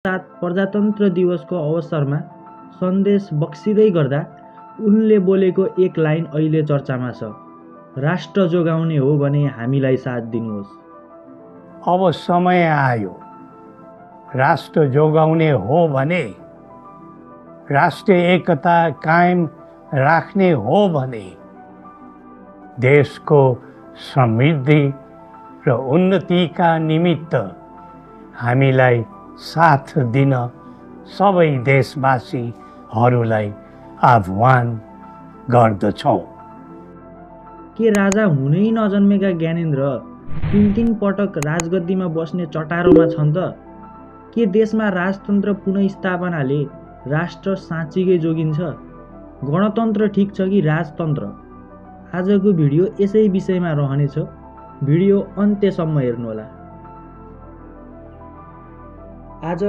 प्रजातन्त्र दिवसको अवसरमा सन्देश बक्सिँदै गर्दा उनले बोलेको एक लाइन अहिले चर्चामा छ। राष्ट्र जोगाउने हो भने हामीलाई साथ दिनुहोस्। अब समय आयो। राष्ट्र जोगाउने हो भने, राष्ट्रिय एकता कायम राख्ने हो भने, देशको समृद्धि र उन्नतिका निमित्त हामीलाई साथ दिन सबै देशवासीहरूलाई आह्वान गर्दछौँ। के राजा हुनै नजन्मेका ज्ञानेन्द्र तीन पटक राजगद्दीमा बस्ने चटारोमा छन् त? के देशमा राजतन्त्र पुनर्स्थापनाले राष्ट्र साँच्चीकै जोगिन्छ? गणतन्त्र ठिक छ कि राजतन्त्र? आजको भिडियो यसै विषयमा रहनेछ। भिडियो अन्त्यसम्म हेर्नुहोला। आज